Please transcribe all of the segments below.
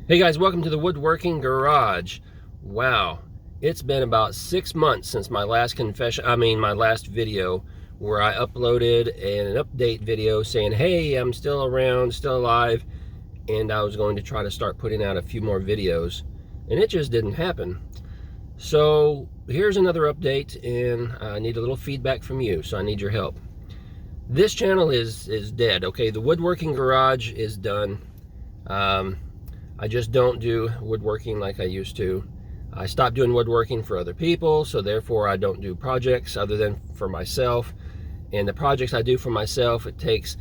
Hey guys, welcome to the Woodworking Garage. Wow, it's been about 6 months since my last my last video where I uploaded an update video saying, hey, I'm still around, still alive, and I was going to try to start putting out a few more videos, and it just didn't happen. So here's another update, and I need a little feedback from you, so I need your help. This channel is dead, okay? The Woodworking Garage is done. I just don't do woodworking like I used to. I stopped doing woodworking for other people, so therefore I don't do projects other than for myself. And the projects I do for myself, it takes,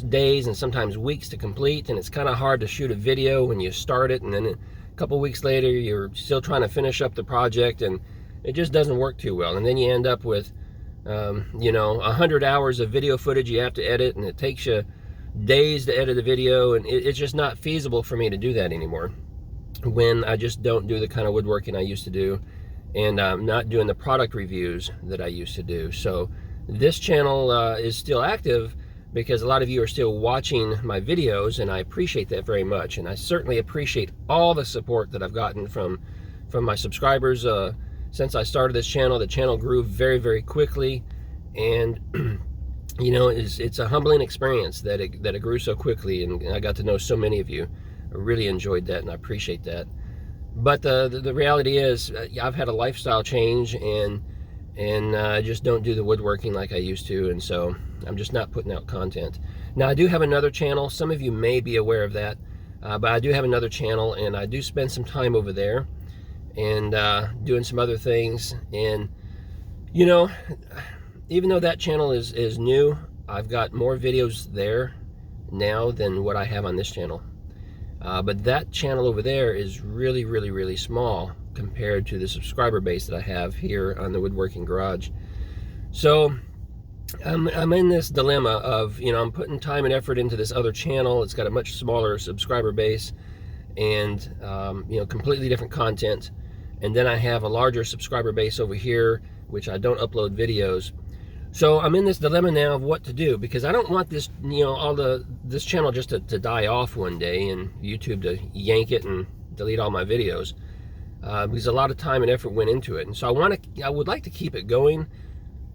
days and sometimes weeks to complete, and it's kind of hard to shoot a video when you start it, and then a couple weeks later you're still trying to finish up the project, and it just doesn't work too well. And then you end up with 100 hours of video footage you have to edit, and it takes you days to edit a video, and it's just not feasible for me to do that anymore when I just don't do the kind of woodworking I used to do, and I'm not doing the product reviews that I used to do. So this channel is still active because a lot of you are still watching my videos, and I appreciate that very much. And I certainly appreciate all the support that I've gotten from my subscribers. Since I started this channel, the channel grew very, very quickly, and it's a humbling experience that it grew so quickly, and I got to know so many of you. I really enjoyed that, and I appreciate that. But the reality is, I've had a lifestyle change, and I just don't do the woodworking like I used to, and so I'm just not putting out content. Now, I do have another channel. Some of you may be aware of that, but I do have another channel, and I do spend some time over there and doing some other things. And even though that channel is new, I've got more videos there now than what I have on this channel. But that channel over there is really, really, really small compared to the subscriber base that I have here on the Woodworking Garage. So I'm in this dilemma of, I'm putting time and effort into this other channel. It's got a much smaller subscriber base and, completely different content. And then I have a larger subscriber base over here, which I don't upload videos. So I'm in this dilemma now of what to do, because I don't want this, this channel just to die off one day and YouTube to yank it and delete all my videos, because a lot of time and effort went into it. And so I would like to keep it going,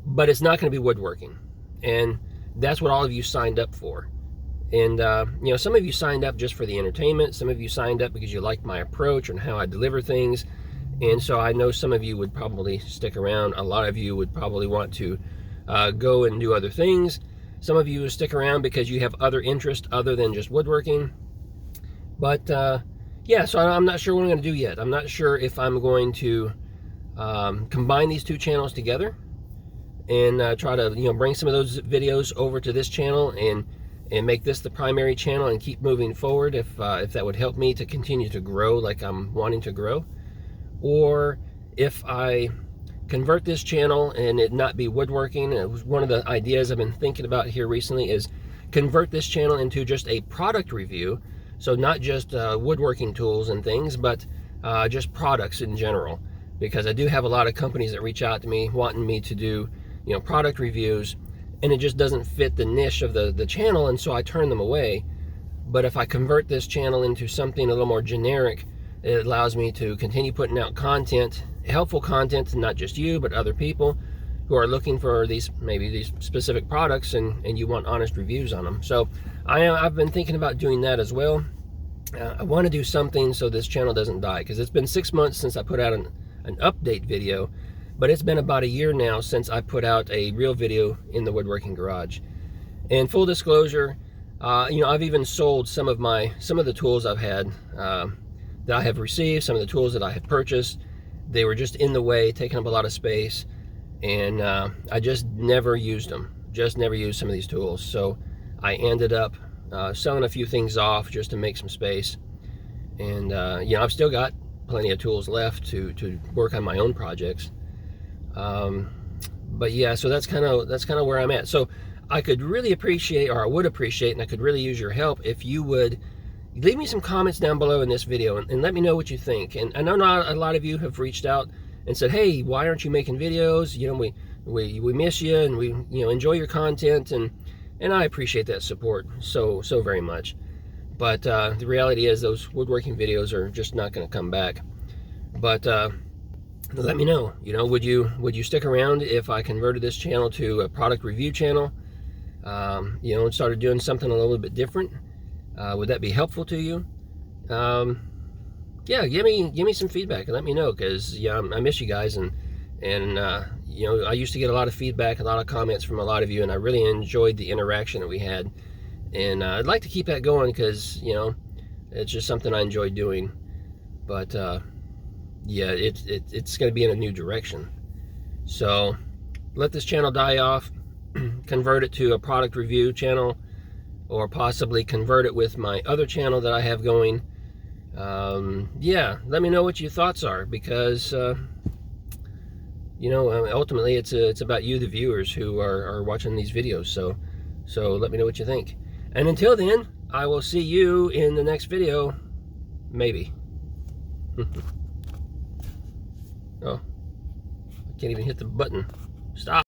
but it's not going to be woodworking, and that's what all of you signed up for. And some of you signed up just for the entertainment. Some of you signed up because you like my approach and how I deliver things. And so I know some of you would probably stick around. A lot of you would probably want to go and do other things. Some of you stick around because you have other interests other than just woodworking. But yeah, so I'm not sure what I'm going to do yet. I'm not sure if I'm going to combine these two channels together and try to bring some of those videos over to this channel and make this the primary channel and keep moving forward, if that would help me to continue to grow like I'm wanting to grow. Or if I convert this channel and it not be woodworking. It was one of the ideas I've been thinking about here recently, is convert this channel into just a product review. So not just woodworking tools and things, but just products in general. Because I do have a lot of companies that reach out to me wanting me to do product reviews, and it just doesn't fit the niche of the channel, and so I turn them away. But if I convert this channel into something a little more generic, it allows me to continue putting out content, helpful content to not just you, but other people who are looking for maybe these specific products, and you want honest reviews on them. So I've been thinking about doing that as well. I want to do something so this channel doesn't die, because it's been 6 months since I put out an update video, but it's been about a year now since I put out a real video in the Woodworking Garage. And full disclosure, I've even sold some of the tools I've had that I have received, some of the tools that I had purchased. They were just in the way, taking up a lot of space, and I just never used them. Just never used some of these tools. So I ended up selling a few things off just to make some space. And I've still got plenty of tools left to work on my own projects. But yeah, so that's kind of where I'm at. So I could really appreciate, or I would appreciate, and I could really use your help if you would leave me some comments down below in this video and let me know what you think. And I know not a lot of you have reached out and said, hey, why aren't you making videos? We miss you, and we enjoy your content, and I appreciate that support so very much. But the reality is those woodworking videos are just not going to come back. But let me know, would you stick around if I converted this channel to a product review channel, and started doing something a little bit different? Would that be helpful to you? Yeah, give me some feedback and let me know, because I miss you guys, and I used to get a lot of feedback, a lot of comments from a lot of you, and I really enjoyed the interaction that we had, and I'd like to keep that going, because it's just something I enjoy doing. But yeah, it's going to be in a new direction. So let this channel die off, convert it to a product review channel, or possibly convert it with my other channel that I have going. Yeah, let me know what your thoughts are, because ultimately it's about you, the viewers, who are watching these videos. So let me know what you think, and until then, I will see you in the next video, maybe. Oh, I can't even hit the button. Stop.